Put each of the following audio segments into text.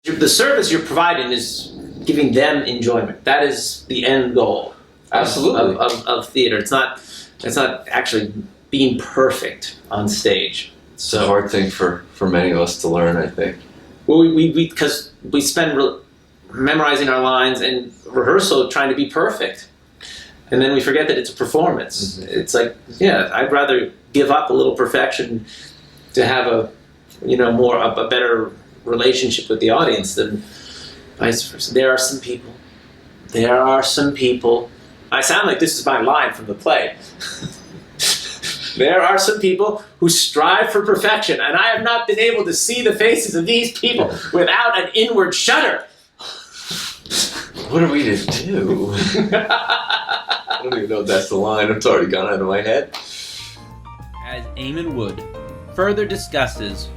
The service you're providing is giving them enjoyment. That is the end goal. Absolutely. Of theater. It's not actually being perfect on stage. It's a hard thing for many of us to learn, I think. Well, because we spend memorizing our lines and rehearsal trying to be perfect, and then we forget that it's a performance. Mm-hmm. It's like, yeah, I'd rather give up a little perfection to have a better relationship with the audience than vice versa. There are some people. I sound like this is my line from the play. There are some people who strive for perfection, and I have not been able to see the faces of these people without an inward shudder. What are we to do? I don't even know if that's the line. It's already gone out of my head. As Eamon Wood further discusses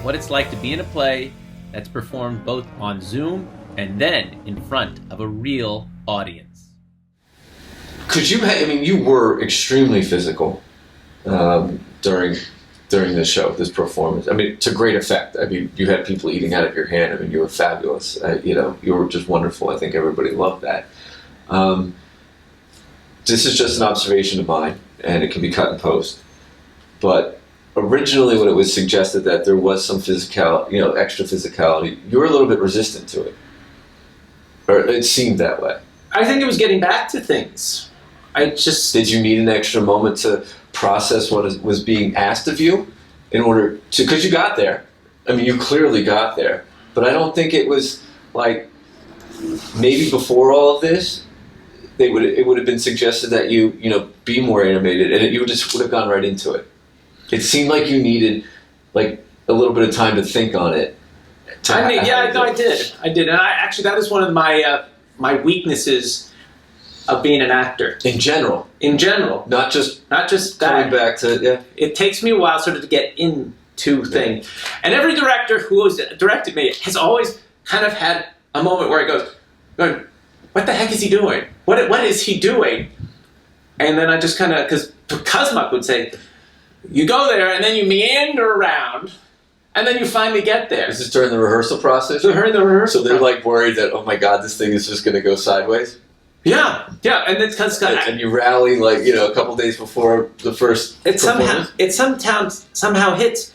what it's like to be in a play that's performed both on Zoom and then in front of a real audience. You were extremely physical during this show, this performance. To great effect. You had people eating out of your hand. You were fabulous. You were just wonderful. I think everybody loved that. This is just an observation of mine, and it can be cut and post. But originally, when it was suggested that there was some physical, extra physicality, you were a little bit resistant to it, or it seemed that way. I think it was getting back to things. Did you need an extra moment to process what was being asked of you in order to, because you got there. You clearly got there, but I don't think it was like, maybe before all of this, it would have been suggested that you be more animated, and you just would have gone right into it. It seemed like you needed like a little bit of time to think on it. I did, and that was one of my weaknesses of being an actor. In general, not just coming back to, yeah. It takes me a while sort of to get into things, and every director who has directed me has always kind of had a moment where he goes, "What the heck is he doing? What is he doing?" And then I just kind of, because Kuzmak would say, "You go there and then you meander around, and then you finally get there." Is this during the rehearsal process? During the rehearsal. So they're like worried that, oh my God, this thing is just going to go sideways? Yeah, and it's because and you rally a couple days before the first. It somehow hits.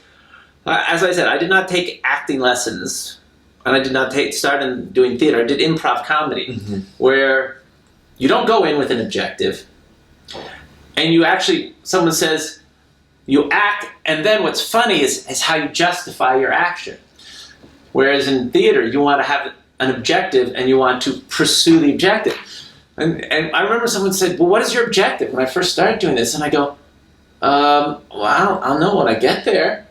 As I said, I did not take acting lessons, and I did not start doing theater. I did improv comedy, where you don't go in with an objective, and you actually, someone says, you act, and then what's funny is how you justify your action. Whereas in theater, you want to have an objective, and you want to pursue the objective. And I remember someone said, "Well, what is your objective?" When I first started doing this, and I go, "Well, I'll know when I get there."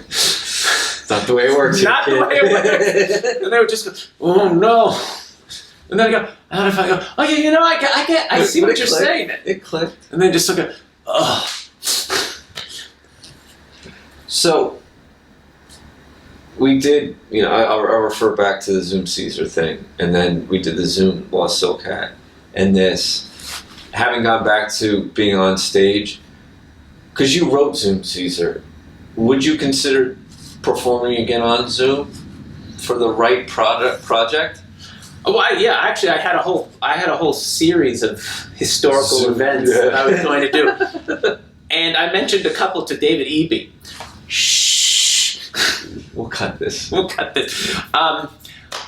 It's not the way it works. Not the way it works. And they would just go, "Oh no!" And then I go, "How if I go? Oh yeah, I see what you're saying." It clicked. And then just go, "Oh." So we did, I'll refer back to the Zoom Caesar thing, and then we did the Zoom Lost Silk Hat. And this, having gone back to being on stage, because you wrote Zoom Caesar, would you consider performing again on Zoom for the right project? Oh, actually, I had a whole series of historical events that I was going to do, and I mentioned a couple to David Eby. Shh. We'll cut this.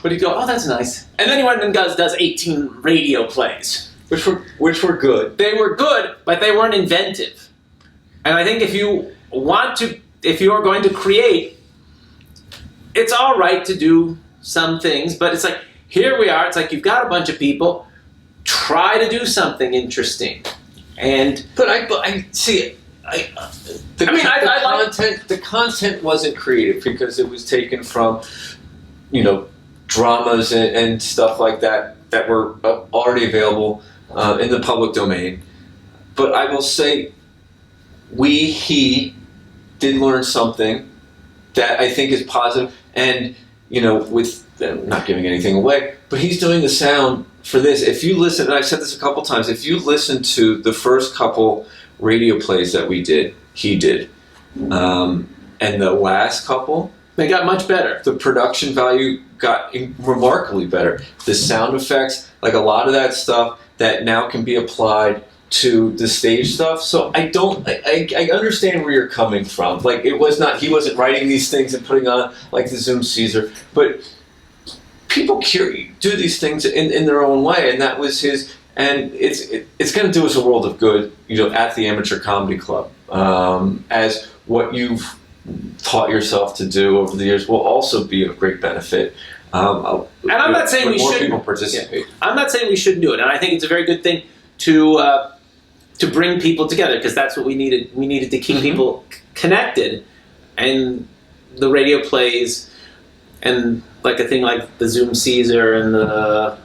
But he'd go, "Oh, that's nice," and then he went and does 18 radio plays, which were good. They were good, but they weren't inventive. And I think if you are going to create, it's all right to do some things, but it's like, here we are. It's like you've got a bunch of people. Try to do something interesting, The content wasn't creative because it was taken from, dramas and stuff like that were already available in the public domain. But I will say, he did learn something that I think is positive. And, with not giving anything away, but he's doing the sound for this. If you listen, and I've said this a couple times, if you listen to the first couple radio plays that he did, and the last couple, They got much better. The production value got remarkably better. The sound effects, like a lot of that stuff that now can be applied to the stage stuff. So I understand where you're coming from. Like he wasn't writing these things and putting on like the Zoom Caesar, but people do these things in their own way, and that was his. And it's going to do us a world of good, at the Amateur Comedy Club, as what you've taught yourself to do over the years will also be of great benefit. And I'm not saying we shouldn't. People participate. Yeah. I'm not saying we shouldn't do it, and I think it's a very good thing to bring people together, because that's what we needed. We needed to keep people connected, and the radio plays, and like a thing like the Zoom Caesar and the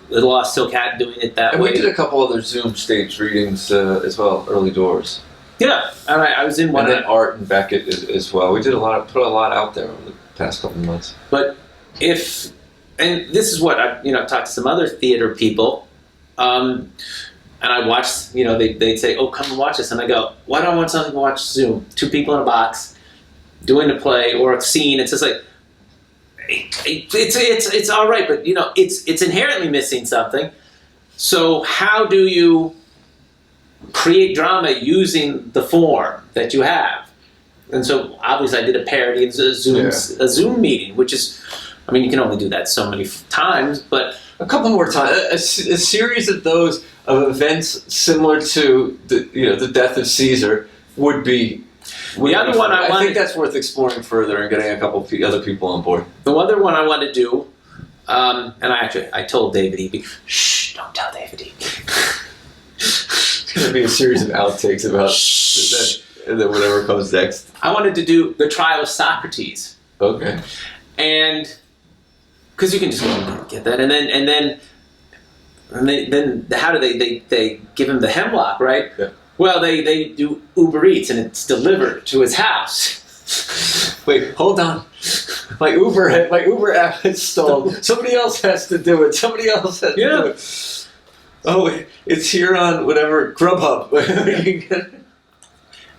Lost Hill Cat doing it that way. And we did a couple other Zoom stage readings as well, early doors. Yeah, and I was in one. And then Art and Beckett as well. We did put a lot out there over the past couple of months. But and this is what I've talked to some other theater people, and I watched. They'd say, "Oh, come and watch this," and I go, "Why don't I want something to watch Zoom? Two people in a box, doing a play or a scene." It's just like it's all right, but it's inherently missing something. So how do you create drama using the form that you have? And so obviously I did a parody of a Zoom meeting, which is, you can only do that so many times, but a couple more times, a series of those of events similar to the death of Caesar would be. The other one I think that's worth exploring further and getting a couple other people on board. The other one I want to do, and I told David Eby, shh, don't tell David Eby. It's going to be a series of outtakes about and then whatever comes next. I wanted to do the trial of Socrates. Okay. And because you can just get that, and then how do they give him the hemlock, right? Yeah. Well, they do Uber Eats, and it's delivered to his house. Wait, hold on. My Uber app is stalled. Somebody else has to do it. Somebody else has to do it. Oh, it's here on whatever Grubhub.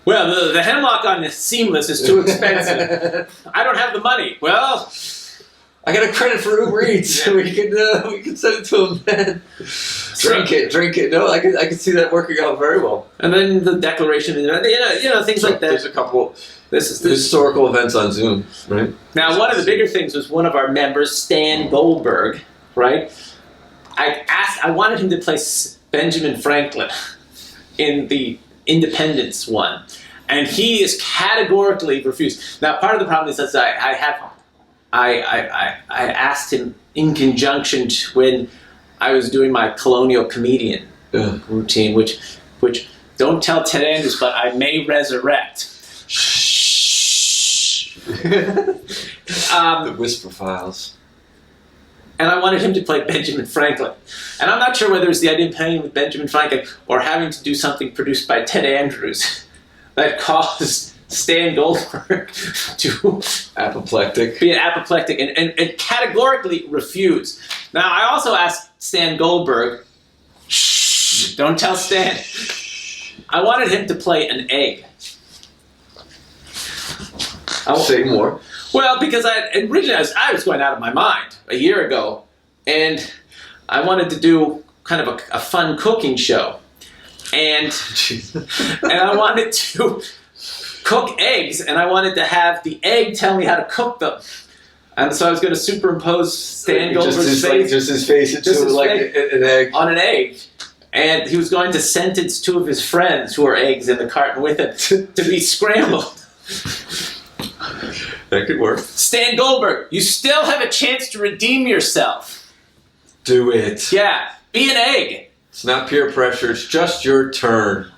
Well, the hemlock on the seamless is too expensive. I don't have the money. Well, I got a credit for Uber Eats. We can send it to him then. Drink it. No, I can see that working out very well. And then the declaration, things like that. There's a couple. This is the historical events on Zoom, right? Now, one of the bigger things was one of our members, Stan Goldberg, right? I wanted him to play Benjamin Franklin in the Independence one, and he is categorically refused. Now, part of the problem is that I asked him in conjunction when I was doing my colonial comedian routine, which don't tell Ted Andrews, but I may resurrect. Shh. The Whisper Files. And I wanted him to play Benjamin Franklin. And I'm not sure whether it's the idea of playing with Benjamin Franklin or having to do something produced by Ted Andrews that caused Stan Goldberg to apoplectic, and categorically refuse. Now, I also asked Stan Goldberg, shh, don't tell Stan. I wanted him to play an egg. Say more. Well, because originally I was going out of my mind a year ago, and I wanted to do kind of a fun cooking show, and I wanted to cook eggs, and I wanted to have the egg tell me how to cook them. And so I was going to superimpose Stan Goldberg's face. Just his face into an egg. On an egg. And he was going to sentence two of his friends who are eggs in the carton with him to be scrambled. That could work. Stan Goldberg, you still have a chance to redeem yourself. Do it. Yeah, be an egg. It's not peer pressure, it's just your turn.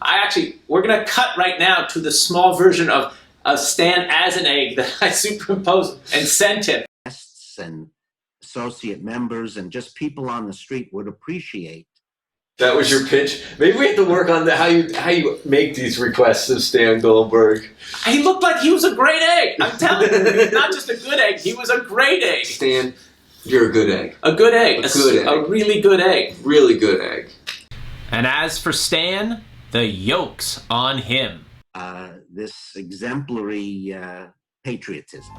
We're going to cut right now to the small version of Stan as an egg that I superimposed and sent him. Guests and associate members and just people on the street would appreciate. That was your pitch? Maybe we have to work on how you make these requests of Stan Goldberg. He looked like he was a great egg. I'm telling you, not just a good egg, he was a great egg. Stan, you're a good egg. A good egg. A really good egg. Really good egg. And as for Stan, the yoke's on him. This exemplary patriotism.